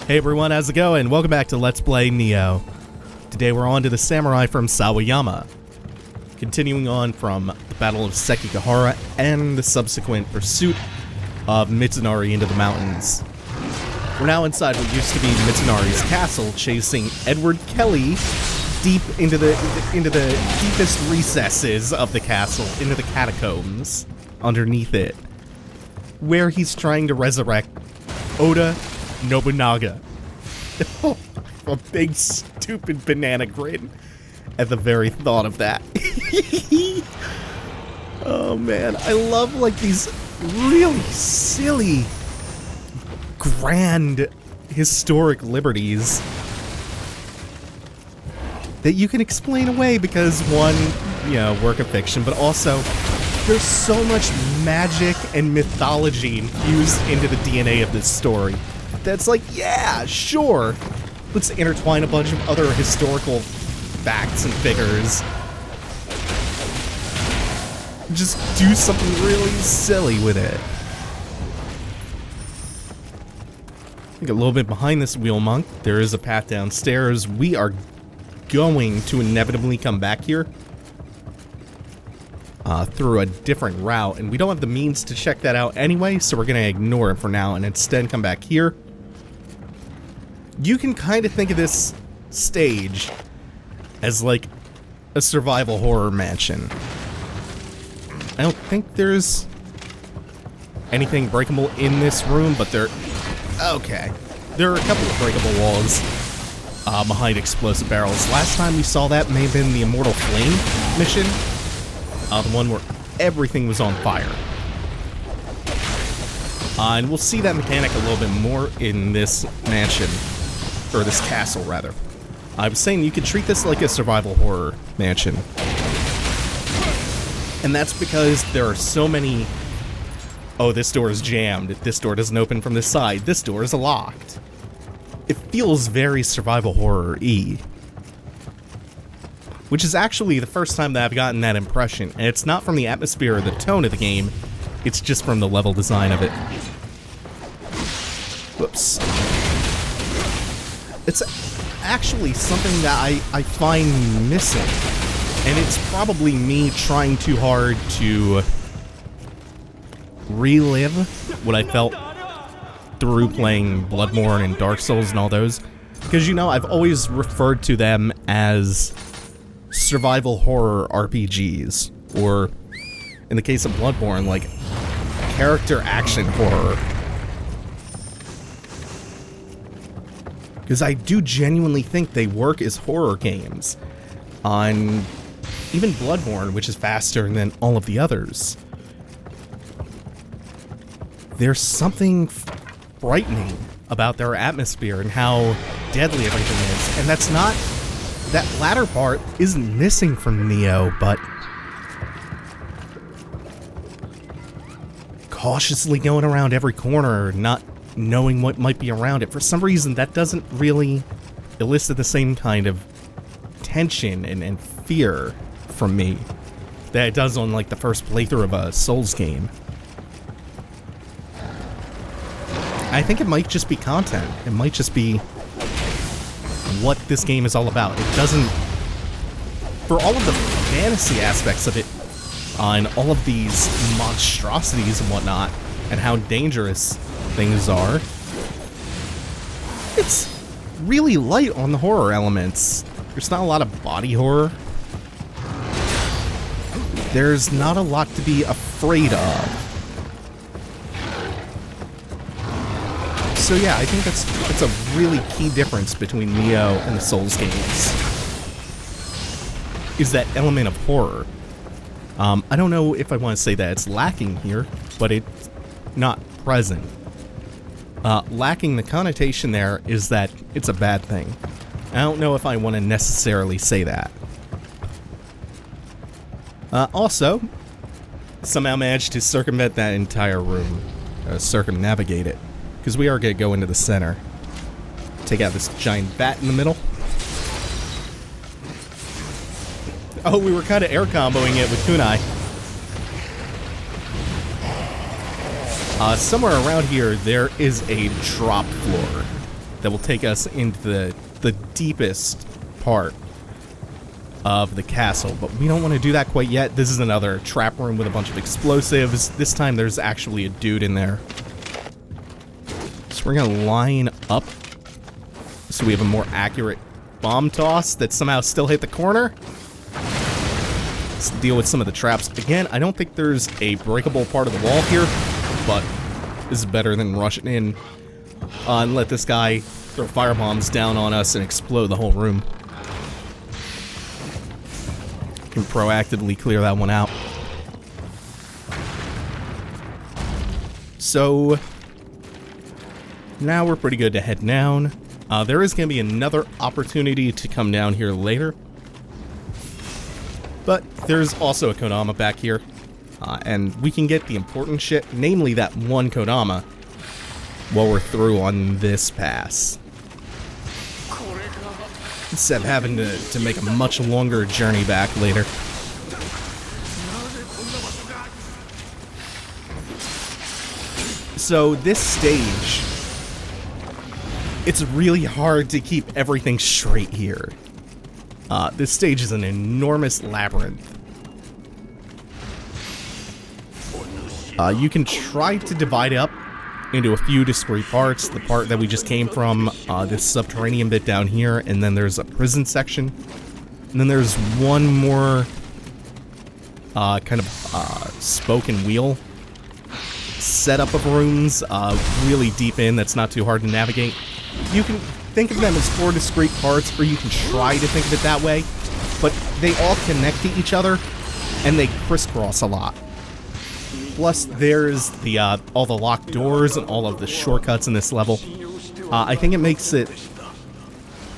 Hey everyone, how's it going? Welcome back to Let's Play Nioh. Today we're on to the samurai from Sawayama. Continuing on from the Battle of Sekigahara and the subsequent pursuit of Mitsunari into the mountains. We're now inside what used to be Mitsunari's castle, chasing Edward Kelly deep into the deepest recesses of the castle, into the catacombs underneath it, where he's trying to resurrect Oda Nobunaga. A big stupid banana grin at the very thought of that. Oh man, I love like these really silly, grand, historic liberties that you can explain away because one, you know, work of fiction, but also there's so much magic and mythology infused into the DNA of this story. That's like, yeah, sure. Let's intertwine a bunch of other historical facts and figures. Just do something really silly with it. I think a little bit behind this wheel monk, there is a path downstairs. We are going to inevitably come back here through a different route, and we don't have the means to check that out anyway, so we're going to ignore it for now and instead come back here. You can kind of think of this stage as like a survival horror mansion. I don't think there's anything breakable in this room, but okay. There are a couple of breakable walls behind explosive barrels. Last time we saw that may have been the Immortal Flame mission, the one where everything was on fire. And we'll see that mechanic a little bit more in this mansion. Or this castle, rather. I was saying you could treat this like a survival horror mansion. And that's because there are so many... Oh, this door is jammed. This door doesn't open from this side. This door is locked. It feels very survival horror-y. Which is actually the first time that I've gotten that impression. And it's not from the atmosphere or the tone of the game. It's just from the level design of it. Whoops. It's actually something that I find missing, and it's probably me trying too hard to relive what I felt through playing Bloodborne and Dark Souls and all those, because, you know, I've always referred to them as survival horror RPGs, or, in the case of Bloodborne, like, character action horror. Because I do genuinely think they work as horror games on even Bloodborne, which is faster than all of the others. There's something frightening about their atmosphere and how deadly everything is. And that's not... That latter part isn't missing from Nioh, but... cautiously going around every corner, not knowing what might be around it. For some reason, that doesn't really elicit the same kind of tension and fear from me that it does on, like, the first playthrough of a Souls game. I think it might just be content. It might just be what this game is all about. It doesn't... For all of the fantasy aspects of it, on all of these monstrosities and whatnot, and how dangerous things are, it's really light on the horror elements. There's not a lot of body horror. There's not a lot to be afraid of. So yeah, I think that's a really key difference between Nioh and the Souls games, is that element of horror. I don't know if I want to say that it's lacking here, but it's not present. Lacking, the connotation there is that it's a bad thing. I don't know if I want to necessarily say that. Also, somehow managed to circumvent that entire room. Circumnavigate it. Because we are going to go into the center. Take out this giant bat in the middle. Oh, we were kind of air comboing it with kunai. Somewhere around here, there is a drop floor that will take us into the deepest part of the castle, but we don't want to do that quite yet. This is another trap room with a bunch of explosives. This time there's actually a dude in there. So we're gonna line up so we have a more accurate bomb toss that somehow still hit the corner. Let's deal with some of the traps. Again, I don't think there's a breakable part of the wall here, but this is better than rushing in and let this guy throw firebombs down on us and explode the whole room. Can proactively clear that one out. So now we're pretty good to head down. There is going to be another opportunity to come down here later, but there's also a Kodama back here, and we can get the important shit, namely that one Kodama, while we're through on this pass, instead of having to make a much longer journey back later. So this stage, it's really hard to keep everything straight here. This stage is an enormous labyrinth. You can try to divide it up into a few discrete parts. The part that we just came from, this subterranean bit down here, and then there's a prison section. And then there's one more kind of spoken wheel setup of rooms, really deep in, that's not too hard to navigate. You can think of them as 4 discrete parts, or you can try to think of it that way, but they all connect to each other, and they crisscross a lot. Plus, there's the all the locked doors and all of the shortcuts in this level. I think it makes it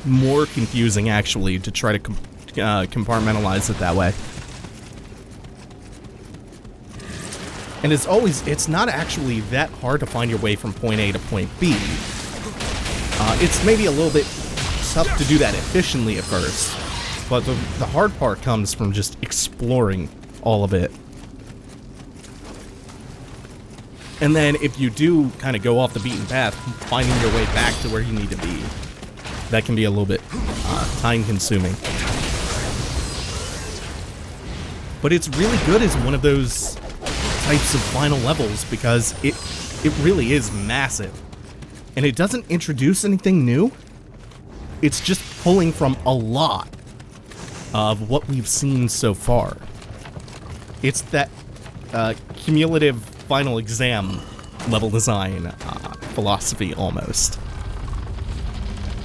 more confusing, actually, to try to compartmentalize it that way. And as always, it's not actually that hard to find your way from point A to point B. It's maybe a little bit tough to do that efficiently at first, but the hard part comes from just exploring all of it. And then if you do kind of go off the beaten path, finding your way back to where you need to be, that can be a little bit time-consuming. But it's really good as one of those types of final levels because it really is massive. And it doesn't introduce anything new. It's just pulling from a lot of what we've seen so far. It's that cumulative final exam level design philosophy, almost.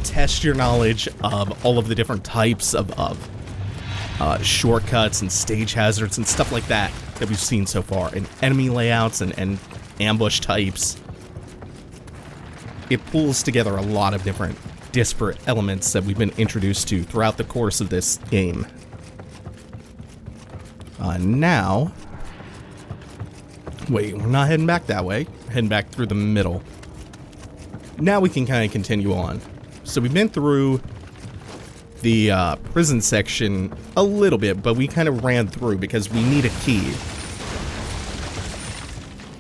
Test your knowledge of all of the different types of shortcuts and stage hazards and stuff like that we've seen so far, and enemy layouts and ambush types. It pulls together a lot of different disparate elements that we've been introduced to throughout the course of this game. Now... Wait, we're not heading back that way. We're heading back through the middle. Now we can kind of continue on. So we've been through the prison section a little bit, but we kind of ran through because we need a key.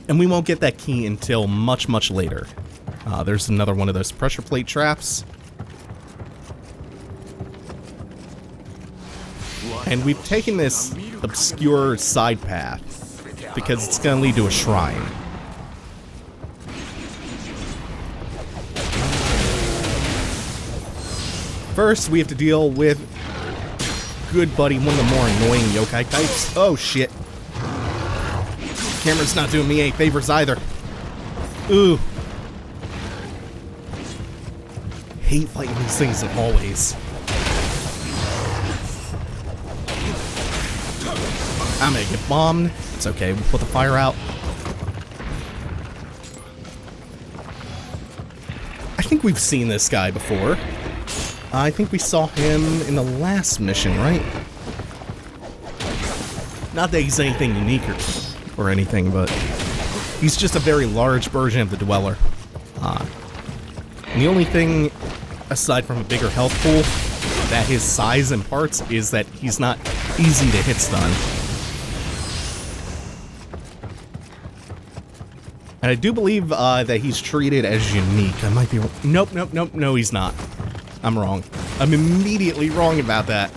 And we won't get that key until much, much later. There's another one of those pressure plate traps. And we've taken this obscure side path because it's going to lead to a shrine. First, we have to deal with good buddy, one of the more annoying yōkai types. Oh shit. Camera's not doing me any favors either. Ooh. Hate fighting these things in hallways. I'm gonna get bombed. It's okay, we'll put the fire out. I think we've seen this guy before. I think we saw him in the last mission, right? Not that he's anything unique or anything, but he's just a very large version of the Dweller. And the only thing, aside from a bigger health pool, that his size imparts is that he's not easy to hit stun. And I do believe that he's treated as unique. I might be... Nope, nope, nope, no, he's not. I'm wrong. I'm immediately wrong about that.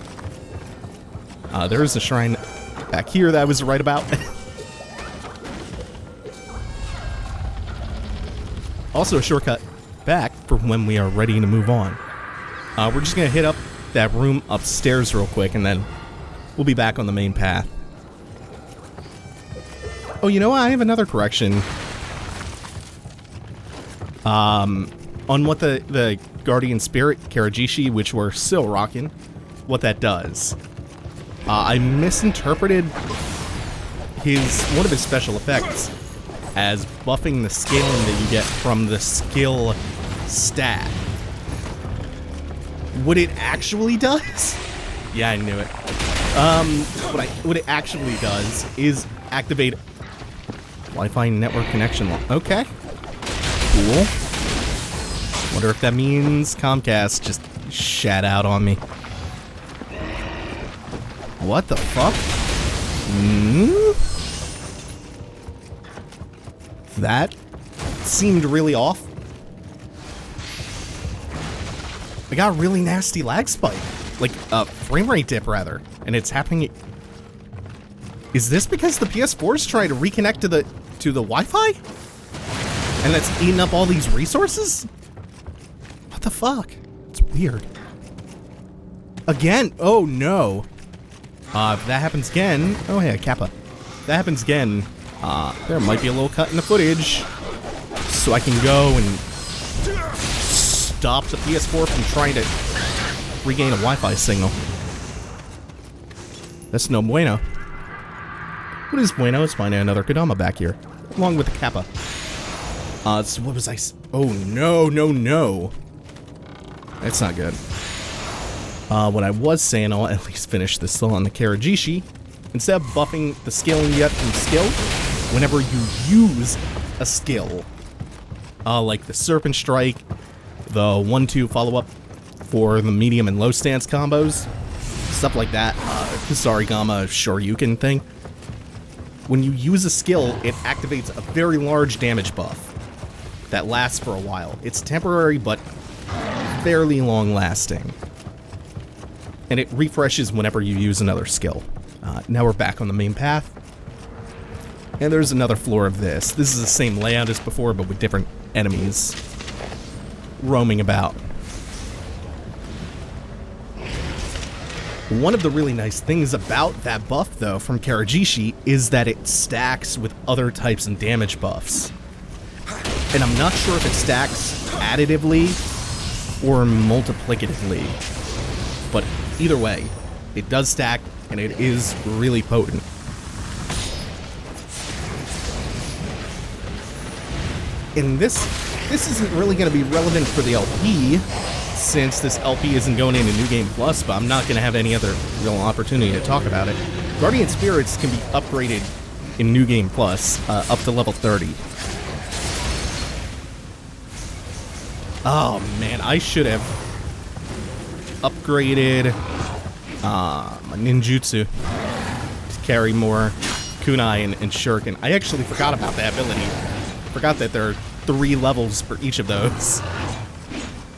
There's a shrine back here that I was right about. Also a shortcut back for when we are ready to move on. We're just going to hit up that room upstairs real quick, and then we'll be back on the main path. Oh, you know what? I have another correction. On what the Guardian Spirit, Karajishi, which we're still rocking, what that does. I misinterpreted one of his special effects as buffing the scaling that you get from the skill stat. What it actually does? Yeah, I knew it. What it actually does is activate Wi-Fi network connection. Okay. Cool. Wonder if that means Comcast just shat out on me. What the fuck? That seemed really off. I got a really nasty lag spike. Like, a frame rate dip, rather. And it's happening... Is this because the PS4 is trying to reconnect to the Wi-Fi? And that's eating up all these resources? What the fuck? It's weird. Again? Oh, no. If that happens again... Oh, hey, a Kappa. If that happens again, there might be a little cut in the footage. So I can go and stop the PS4 from trying to regain a Wi-Fi signal. That's no bueno. What is bueno? Let's find another Kodama back here, along with the Kappa. So what was I... Oh, no, no, no. That's not good. What I was saying, I'll at least finish this still on the Karajishi. Instead of buffing the scaling you get from skill, whenever you use a skill, like the Serpent Strike, the 1-2 follow-up for the medium and low stance combos, stuff like that, Kusarigama Shoryuken thing. When you use a skill, it activates a very large damage buff that lasts for a while. It's temporary, but fairly long-lasting. And it refreshes whenever you use another skill. Now we're back on the main path. And there's another floor of this. This is the same layout as before, but with different enemies roaming about. One of the really nice things about that buff, though, from Karajishi is that it stacks with other types and damage buffs. And I'm not sure if it stacks additively or multiplicatively. But either way, it does stack, and it is really potent. And this isn't really going to be relevant for the LP, since this LP isn't going into New Game Plus, but I'm not going to have any other real opportunity to talk about it. Guardian Spirits can be upgraded in New Game Plus, up to level 30. Oh man, I should have upgraded my ninjutsu to carry more kunai and shuriken. I actually forgot about that ability. Forgot that there are 3 levels for each of those.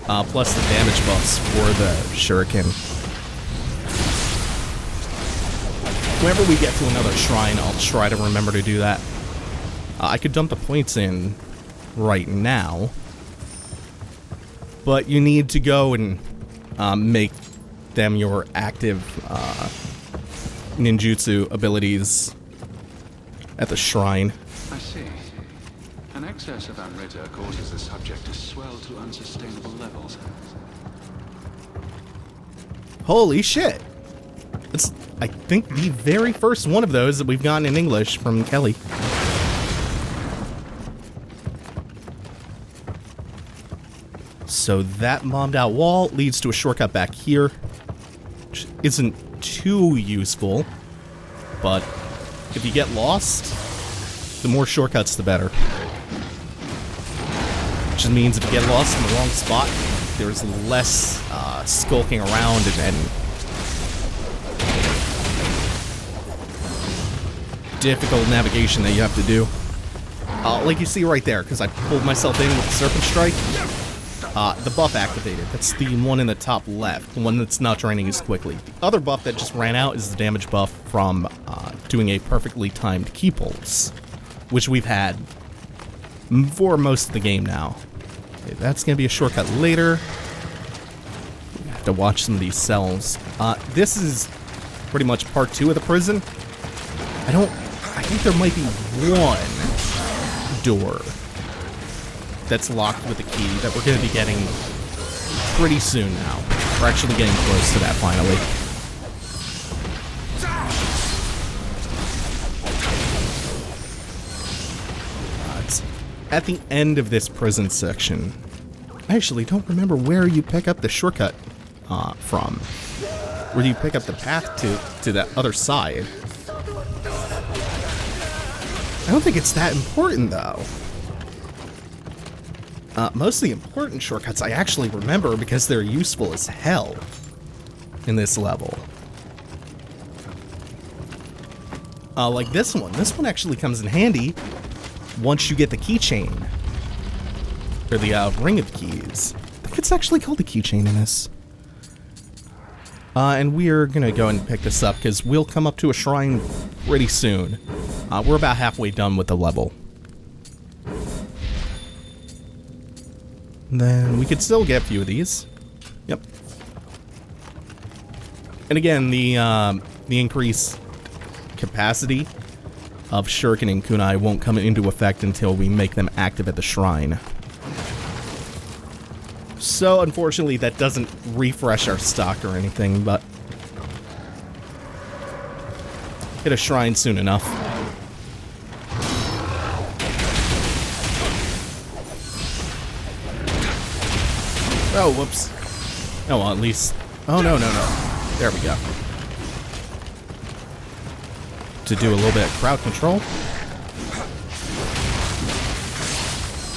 Plus the damage buffs for the shuriken. Whenever we get to another shrine, I'll try to remember to do that. I could dump the points in right now, but you need to go and make them your active ninjutsu abilities at the shrine. I see. An excess of Amrita causes the subject to swell to unsustainable levels. Holy shit! It's, I think, the very first one of those that we've gotten in English from Kelly. So that bombed out wall leads to a shortcut back here, which isn't too useful, but if you get lost, the more shortcuts the better. Which just means if you get lost in the wrong spot, there's less skulking around and difficult navigation that you have to do. Like you see right there, because I pulled myself in with the Serpent Strike. The buff activated. That's the one in the top left, the one that's not draining as quickly. The other buff that just ran out is the damage buff from doing a perfectly timed key pulse, which we've had for most of the game now. Okay, that's going to be a shortcut later. We have to watch some of these cells. This is pretty much part 2 of the prison. I think there might be one door that's locked with a key that we're going to be getting pretty soon now. We're actually getting close to that finally. It's at the end of this prison section. I actually don't remember where you pick up the shortcut from. Where do you pick up the path to that other side? I don't think it's that important, though. Most of the important shortcuts I actually remember because they're useful as hell in this level. Like this one. This one actually comes in handy once you get the keychain. Or the ring of keys. I think it's actually called the keychain in this. And we're gonna go and pick this up because we'll come up to a shrine pretty soon. We're about halfway done with the level. Then we could still get a few of these. Yep. And again, the increased capacity of shuriken and kunai won't come into effect until we make them active at the shrine. So unfortunately that doesn't refresh our stock or anything, but hit a shrine soon enough. Oh, whoops. Oh, well, at least... Oh, no. There we go. To do a little bit of crowd control.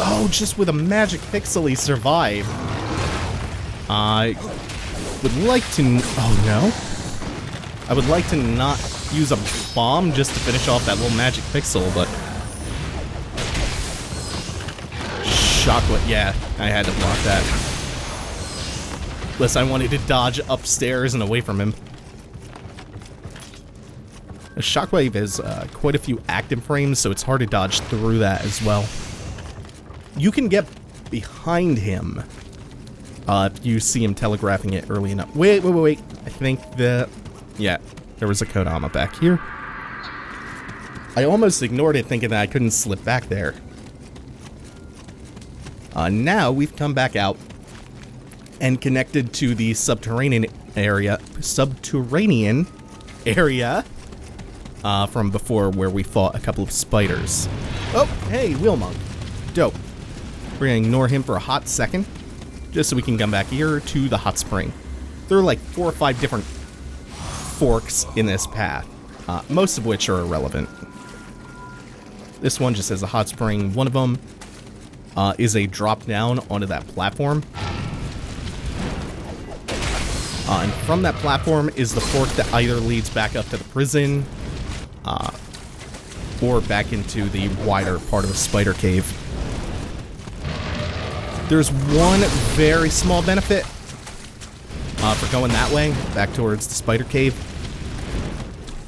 Oh, just with a magic pixel he survived. I would like to... Oh, no. I would like to not use a bomb just to finish off that little magic pixel, but... Shockwave. Yeah, I had to block that. Unless I wanted to dodge upstairs and away from him. A shockwave has quite a few active frames, so it's hard to dodge through that as well. You can get behind him if you see him telegraphing it early enough. Wait. I think yeah, there was a Kodama back here. I almost ignored it thinking that I couldn't slip back there. Now we've come back out and connected to the subterranean area from before, where we fought a couple of spiders. Oh, hey, Wheel Monk. Dope. We're gonna ignore him for a hot second, just so we can come back here to the hot spring. There are like 4 or 5 different forks in this path, most of which are irrelevant. This one just has a hot spring. One of them is a drop down onto that platform. And from that platform is the fork that either leads back up to the prison, or back into the wider part of the spider cave. There's one very small benefit for going that way, back towards the spider cave.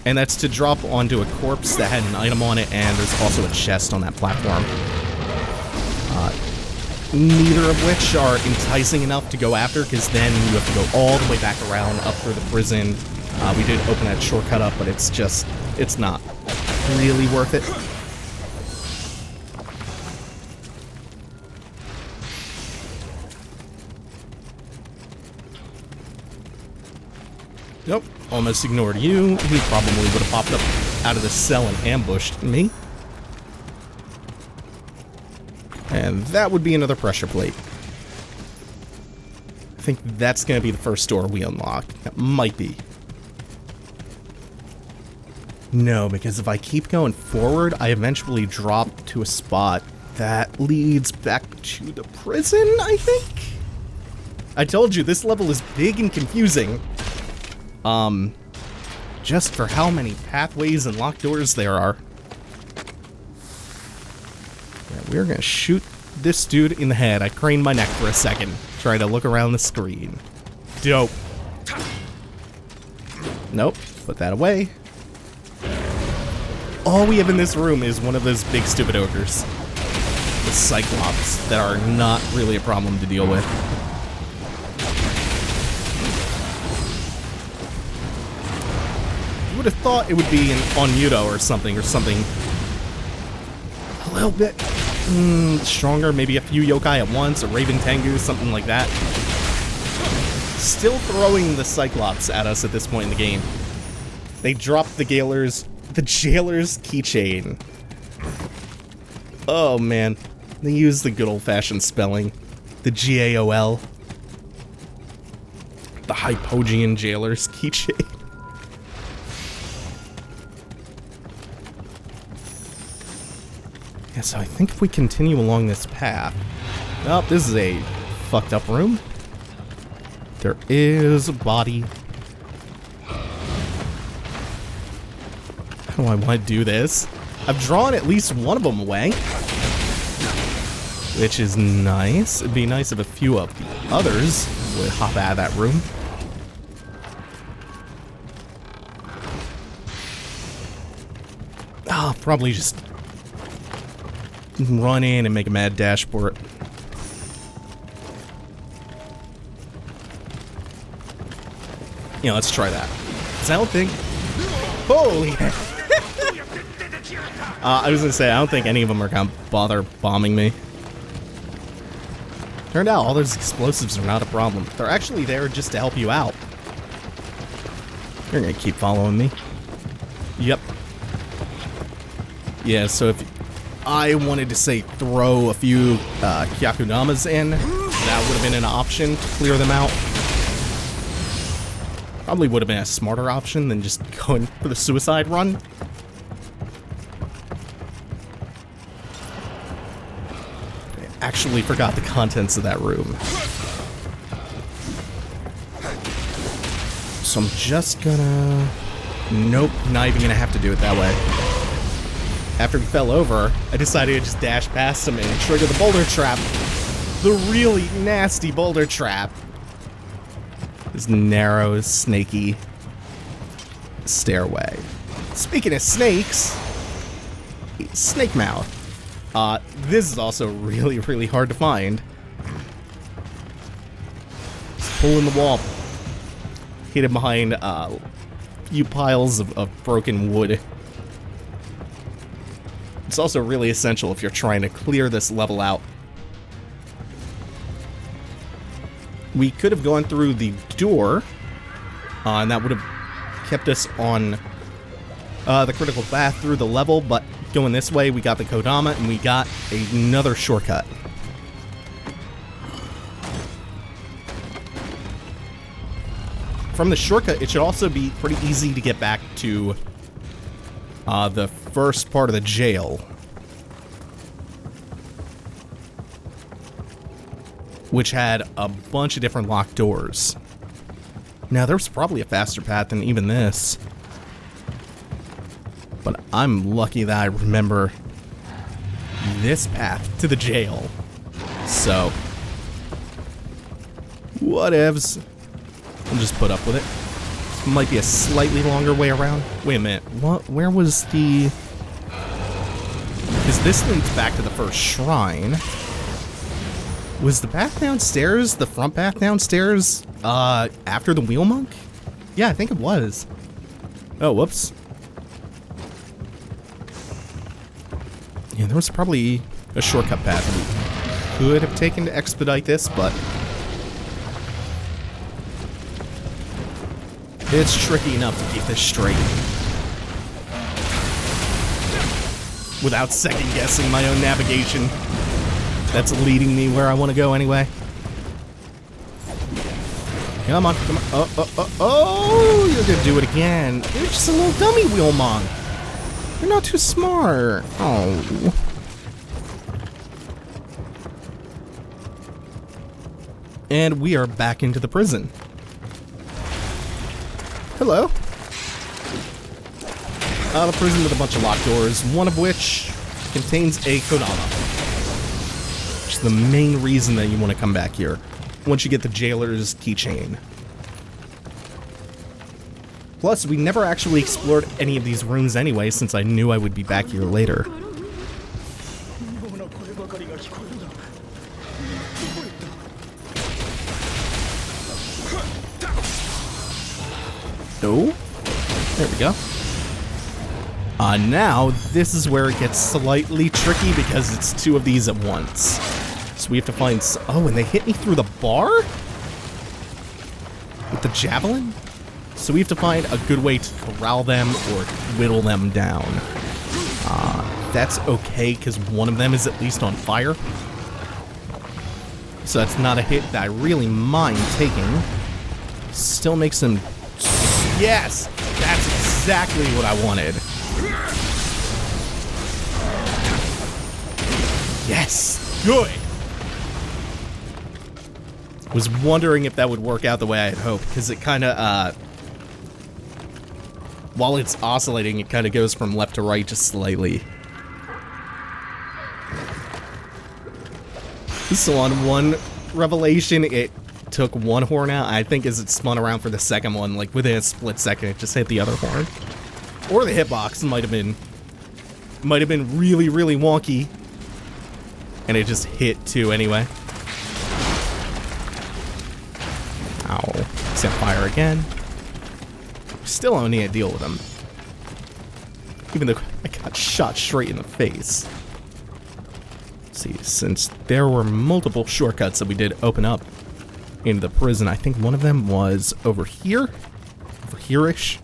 And that's to drop onto a corpse that had an item on it, and there's also a chest on that platform. Neither of which are enticing enough to go after, because then you have to go all the way back around up through the prison. We did open that shortcut up, but it's not really worth it. Nope, almost ignored you. He probably would have popped up out of the cell and ambushed me. And that would be another pressure plate. I think that's going to be the first door we unlock. That might be. No, because if I keep going forward, I eventually drop to a spot that leads back to the prison, I think? I told you, this level is big and confusing. Just for how many pathways and locked doors there are. We're gonna shoot this dude in the head. I craned my neck for a second, trying to look around the screen. Dope. Nope, put that away. All we have in this room is one of those big stupid ogres. The Cyclops that are not really a problem to deal with. You would have thought it would be on Nioh or something a little bit stronger, maybe a few yokai at once, a Raven Tengu, something like that. Still throwing the Cyclops at us at this point in the game. They dropped the jailer's keychain. Oh man, they used the good old-fashioned spelling, the GAOL, the Hypogean jailer's keychain. Yeah, so I think if we continue along this path... Oh, this is a fucked up room. There is a body. How do I want to do this? I've drawn at least one of them away, which is nice. It'd be nice if a few of the others would hop out of that room. I'll probably just run in and make a mad dash for it. Yeah, let's try that. Because I don't think... Holy heck! I was gonna say, I don't think any of them are gonna bother bombing me. Turned out all those explosives are not a problem. They're actually there just to help you out. You're gonna keep following me. Yep. Yeah, so if I wanted to say throw a few Kyakunamas in, that would have been an option to clear them out. Probably would have been a smarter option than just going for the suicide run. I actually forgot the contents of that room. So I'm just gonna... Nope, not even gonna have to do it that way. After he fell over, I decided to just dash past him and trigger the boulder trap. The really nasty boulder trap. This narrow, snaky stairway. Speaking of snakes, snake mouth. This is also really, really hard to find. Just pull in the wall. Hidden behind a few piles of broken wood. It's also really essential if you're trying to clear this level out. We could have gone through the door, and that would have kept us on the critical path through the level, but going this way, we got the Kodama, and we got another shortcut. From the shortcut, it should also be pretty easy to get back to the first part of the jail. Which had a bunch of different locked doors. Now, there's probably a faster path than even this. But I'm lucky that I remember this path to the jail. So, whatevs. I'll just put up with it. This might be a slightly longer way around. Wait a minute, what? Where was the... Because this leads back to the first shrine. Was the path downstairs, the front path downstairs, after the Wheel Monk? Yeah, I think it was. Oh, whoops. Yeah, there was probably a shortcut path we could have taken to expedite this, but... It's tricky enough to keep this straight. Without second-guessing my own navigation. That's leading me where I want to go anyway. Come on, come on. Oh, you're gonna do it again. You're just a little dummy, Wheel Monk. You're not too smart. Oh. And we are back into the prison. Hello. The prison with a bunch of locked doors, one of which contains a Kodama. which is the main reason that you want to come back here once you get the jailer's keychain. Plus, we never actually explored any of these rooms anyway, since I knew I would be back here later. Oh, there we go. Now, this is where it gets slightly tricky because it's two of these at once. So we have to find... Oh, and they hit me through the bar? With the javelin? So we have to find a good way to corral them or whittle them down. That's okay, because one of them is at least on fire. So that's not a hit that I really mind taking. Still makes them... Yes! That's exactly what I wanted. Yes! Good! Was wondering if that would work out the way I had hoped, because it kind of, while it's oscillating, it kind of goes from left to right just slightly. So on one revelation, it took one horn out. I think as it spun around for the second one, like within a split second, it just hit the other horn. Or the hitbox might have been really, really wonky. And it just hit too anyway. Ow. He's on fire again. Still don't need to deal with him. Even though I got shot straight in the face. Let's see, since there were multiple shortcuts that we did open up into the prison, I think one of them was over here? Over here-ish?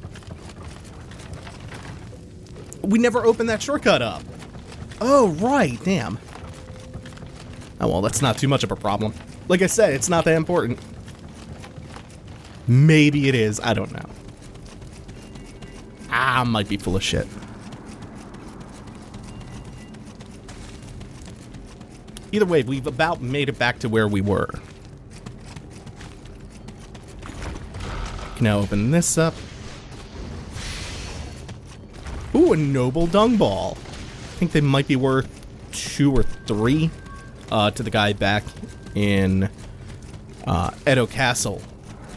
We never opened that shortcut up. Oh, right, damn. Oh, well, that's not too much of a problem. Like I said, it's not that important. Maybe it is, I don't know. I might be full of shit. Either way, we've about made it back to where we were. Can now open this up. Ooh, a noble dung ball. I think they might be worth 2 or 3 to the guy back in Edo Castle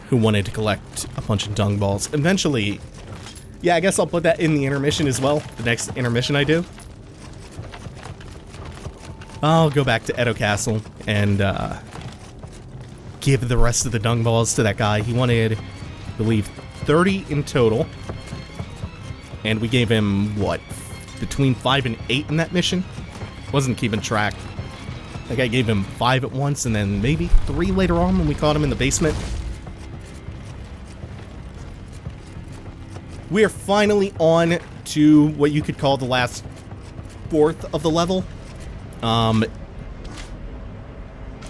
who wanted to collect a bunch of dung balls. Eventually, yeah, I guess I'll put that in the intermission as well, the next intermission I do. I'll go back to Edo Castle and give the rest of the dung balls to that guy. He wanted, I believe, 30 in total. And we gave him, what, between 5 and 8 in that mission? Wasn't keeping track. I think I gave him 5 at once and then maybe 3 later on when we caught him in the basement. We are finally on to what you could call the last 4th of the level.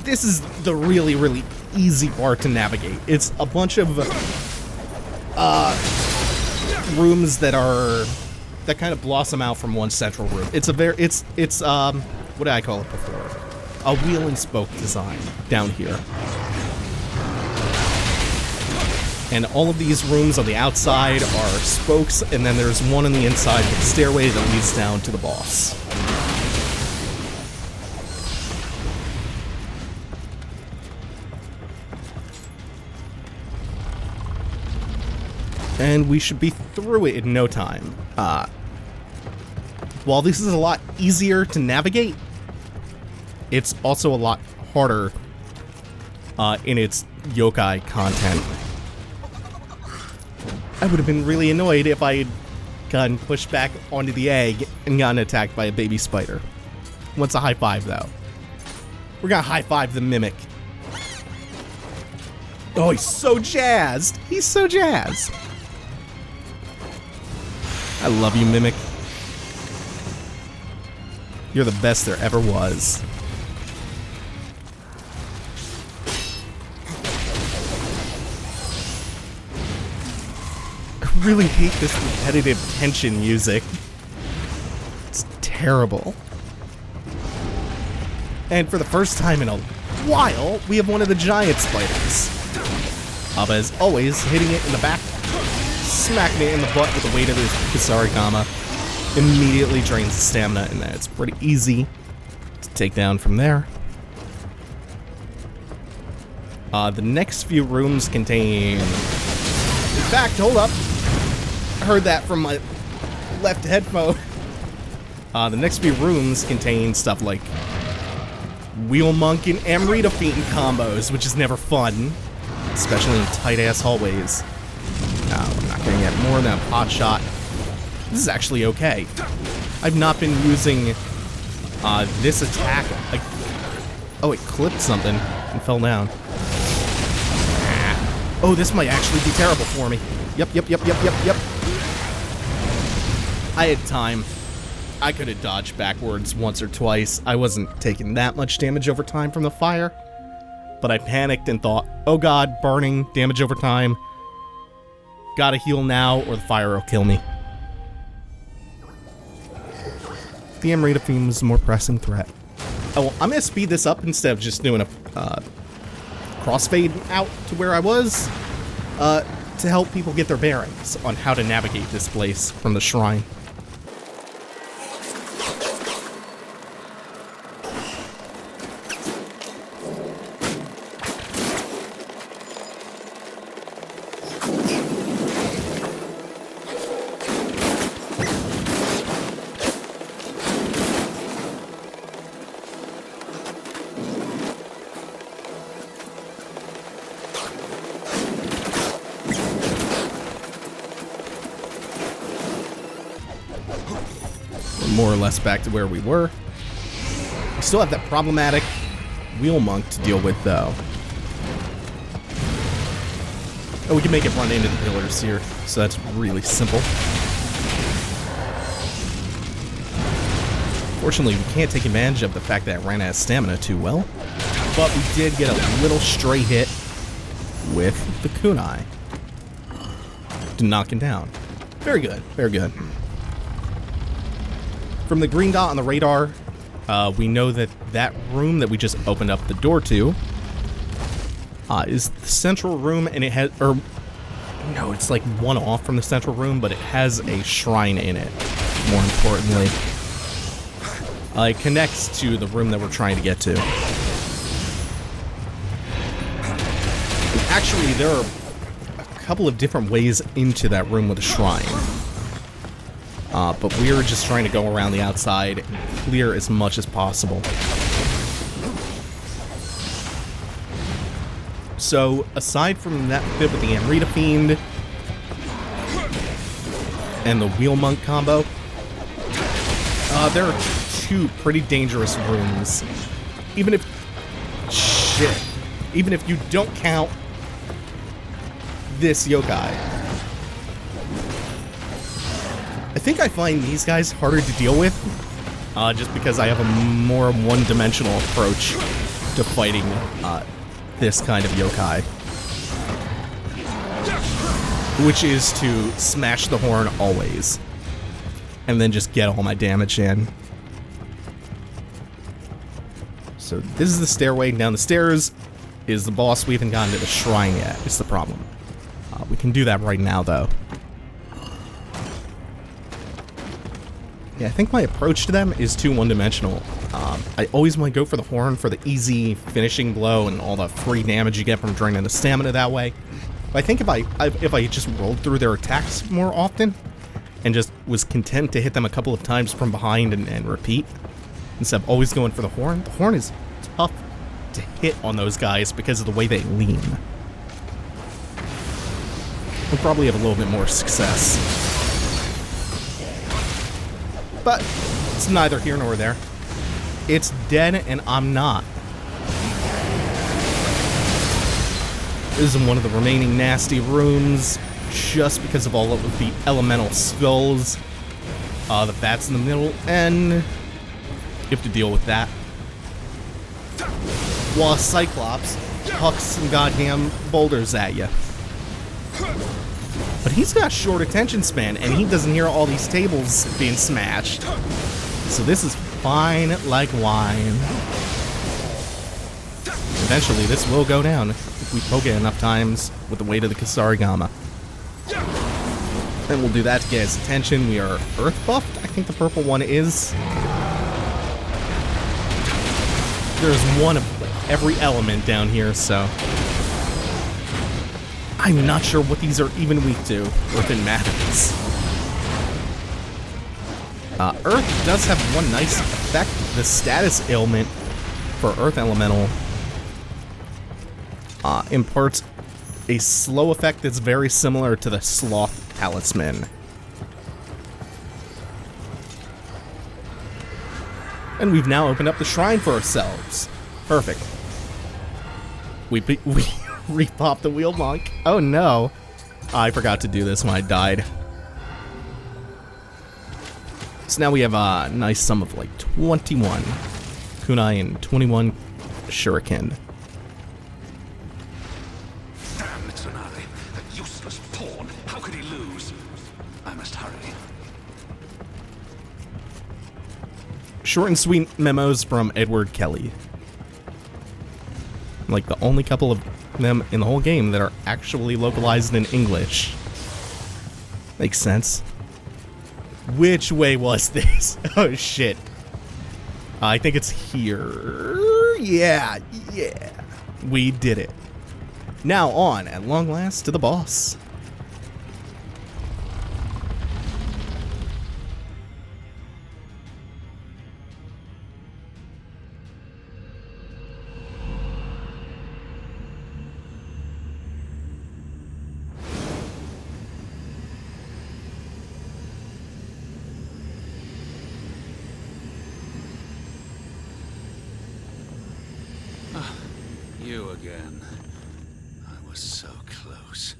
This is the really, really easy part to navigate. It's a bunch of rooms that kind of blossom out from one central room. It's a very, it's what did I call it before? A wheel and spoke design down here. And all of these rooms on the outside are spokes, and then there's one on the inside with a stairway that leads down to the boss. And we should be through it in no time. While this is a lot easier to navigate, it's also a lot harder in its yōkai content. I would have been really annoyed if I had gotten pushed back onto the egg and gotten attacked by a baby spider. What's a high five, though? We're gonna high five the Mimic. Oh, he's so jazzed! He's so jazzed! I love you, Mimic. You're the best there ever was. I really hate this repetitive tension music. It's terrible. And for the first time in a while, we have one of the giant spiders. Abba is always hitting it in the back, smacking it in the butt with the weight of his Kisarigama. Immediately drains the stamina, and that's pretty easy to take down from there. The next few rooms contain... In fact, hold up. I heard that from my left headphone. The next few rooms contain stuff like Wheel Monk and Amrita Fiend combos, which is never fun, especially in tight-ass hallways. No, I'm not gonna get more than a pot shot. This is actually okay. I've not been using this attack. Oh, it clipped something and fell down. Oh, this might actually be terrible for me. Yep. I had time. I could have dodged backwards once or twice. I wasn't taking that much damage over time from the fire. But I panicked and thought, oh god, burning, damage over time. Gotta heal now or the fire will kill me. The Amrita Fiend was a more pressing threat. Oh, well, I'm gonna speed this up instead of just doing a crossfade out to where I was. To help people get their bearings on how to navigate this place from the shrine. More or less back to where we were. We still have that problematic Wheel Monk to deal with, though. Oh, we can make it run into the pillars here, so that's really simple. Fortunately, we can't take advantage of the fact that it ran out of stamina too well, but we did get a little stray hit with the kunai to knock him down. Very good, very good. From the green dot on the radar, we know that that room that we just opened up the door to is the central room, and it has, or no, it's like one off from the central room, but it has a shrine in it, more importantly. It connects to the room that we're trying to get to. Actually, there are a couple of different ways into that room with a shrine. But we're just trying to go around the outside and clear as much as possible. So, aside from that bit with the Amrita Fiend and the Wheel Monk combo, there are two pretty dangerous rooms. Even if you don't count this yōkai. I think I find these guys harder to deal with, just because I have a more one-dimensional approach to fighting this kind of yōkai. Which is to smash the horn always, and then just get all my damage in. So this is the stairway. Down the stairs is the boss. We haven't gotten to the shrine yet, is the problem. We can do that right now, though. Yeah, I think my approach to them is too one-dimensional. I always want to go for the horn for the easy finishing blow and all the free damage you get from draining the stamina that way. But I think if I just rolled through their attacks more often and just was content to hit them a couple of times from behind and repeat, instead of always going for the horn is tough to hit on those guys because of the way they lean. We'll probably have a little bit more success. But it's neither here nor there. It's dead and I'm not. This is one of the remaining nasty rooms, just because of all of the elemental skulls. The bats in the middle, and you have to deal with that. While Cyclops hucks some goddamn boulders at you. But he's got short attention span, and he doesn't hear all these tables being smashed. So this is fine like wine. Eventually, this will go down if we poke it enough times with the weight of the Kasarigama. Then we'll do that to get his attention. We are earth buffed, I think the purple one is. There's one of every element down here, so I'm not sure what these are even weak to, or if it matters. Earth does have one nice effect. The status ailment for Earth Elemental imparts a slow effect that's very similar to the Sloth Talisman. And we've now opened up the shrine for ourselves. Perfect. We repop the wheel monk. Oh no. I forgot to do this when I died. So now we have a nice sum of like 21 kunai and 21 shuriken. Damn Mitsunari, that useless pawn. How could he lose? I must hurry. Short and sweet memos from Edward Kelly. Like the only couple of them in the whole game that are actually localized in English. Makes sense. Which way was this? Oh shit. I think it's here. Yeah. We did it. Now on, at long last, to the boss. You again. I was so close.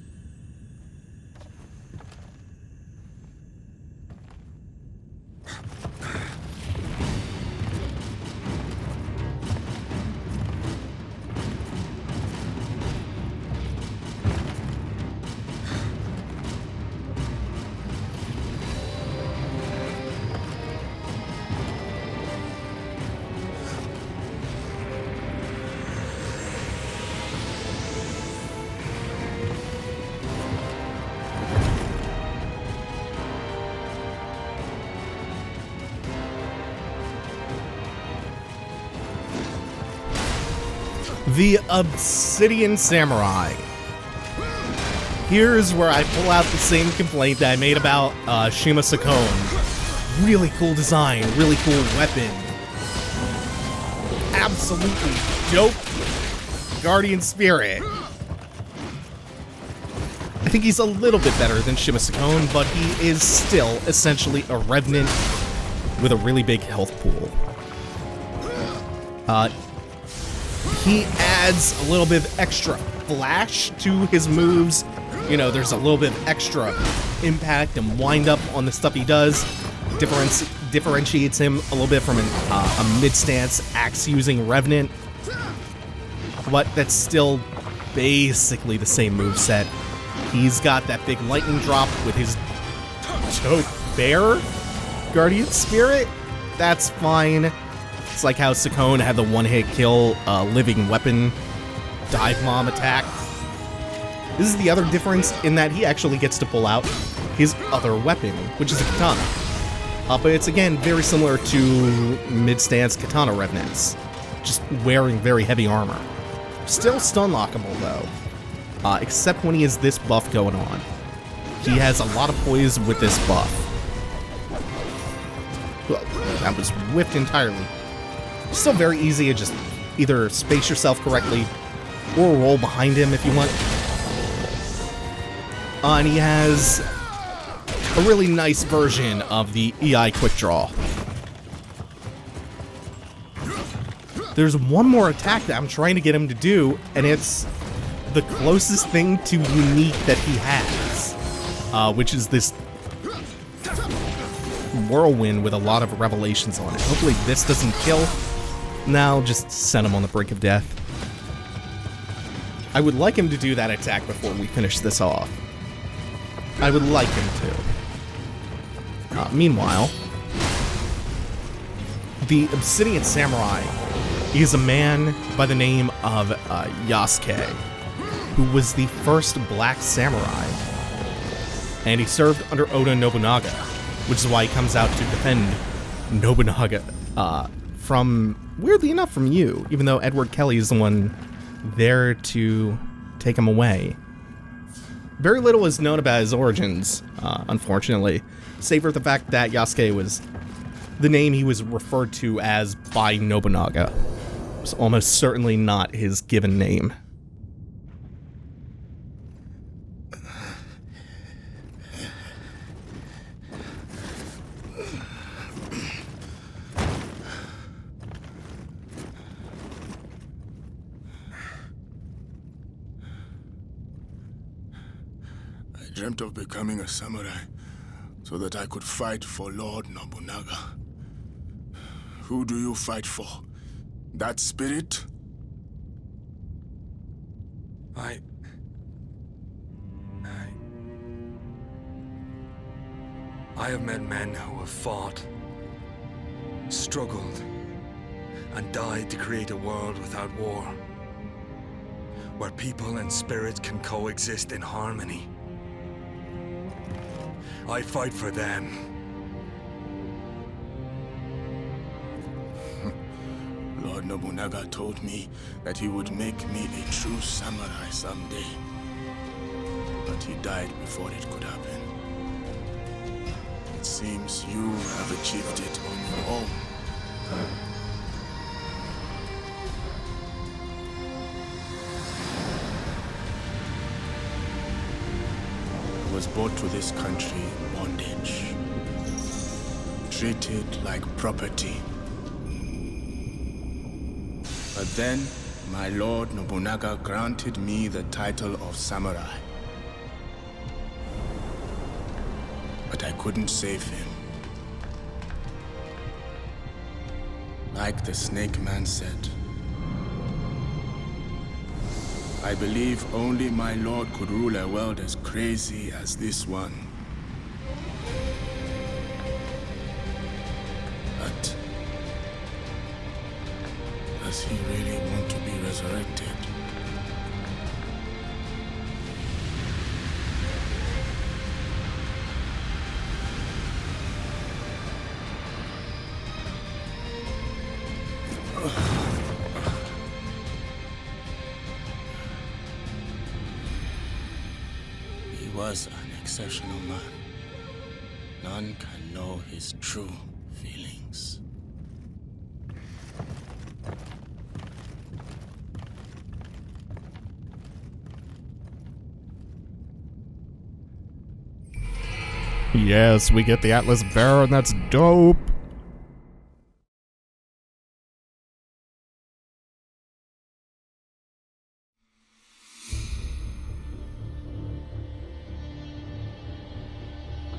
The Obsidian Samurai. Here's where I pull out the same complaint that I made about Shima Sakone. Really cool design, really cool weapon. Absolutely dope Guardian Spirit. I think he's a little bit better than Shima Sakone, but he is still essentially a Revenant with a really big health pool. He adds a little bit of extra flash to his moves. You know, there's a little bit of extra impact and wind up on the stuff he does. Differentiates him a little bit from a mid-stance axe-using Revenant. But that's still basically the same moveset. He's got that big lightning drop with his dope bear Guardian Spirit. That's fine. It's like how Sakone had the one-hit kill living weapon dive bomb attack. This is the other difference in that he actually gets to pull out his other weapon, which is a katana. But it's again very similar to mid-stance katana revenants, just wearing very heavy armor. Still stun lockable though, except when he has this buff going on. He has a lot of poise with this buff. Well, that was whiffed entirely. Still very easy to just either space yourself correctly or roll behind him if you want. And he has a really nice version of the EI quick draw. There's one more attack that I'm trying to get him to do, and it's the closest thing to unique that he has, which is this whirlwind with a lot of revelations on it. Hopefully this doesn't kill. Now I'll just send him on the brink of death. I would like him to do that attack before we finish this off. I would like him to. Meanwhile, the Obsidian Samurai is a man by the name of Yasuke, who was the first black samurai. And he served under Oda Nobunaga, which is why he comes out to defend Nobunaga from, weirdly enough, from you, even though Edward Kelly is the one there to take him away. Very little is known about his origins, unfortunately, save for the fact that Yasuke was the name he was referred to as by Nobunaga. It was almost certainly not his given name. I dreamt of becoming a samurai so that I could fight for Lord Nobunaga. Who do you fight for? That spirit? I have met men who have fought, struggled, and died to create a world without war, where people and spirits can coexist in harmony. I fight for them. Lord Nobunaga told me that he would make me a true samurai someday. But he died before it could happen. It seems you have achieved it on your own. I was brought to this country in bondage, treated like property. But then, my Lord Nobunaga granted me the title of samurai. But I couldn't save him. Like the Snake Man said, I believe only my lord could rule a world as crazy as this one. But does he really want to be resurrected? He was an exceptional man. None can know his true feelings. Yes, we get the Atlas Bear, and that's dope.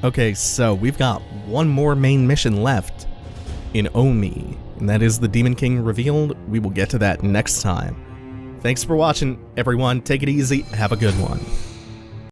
Okay, so we've got one more main mission left in Omi, and that is the Demon King revealed. We will get to that next time. Thanks for watching, everyone. Take it easy. Have a good one.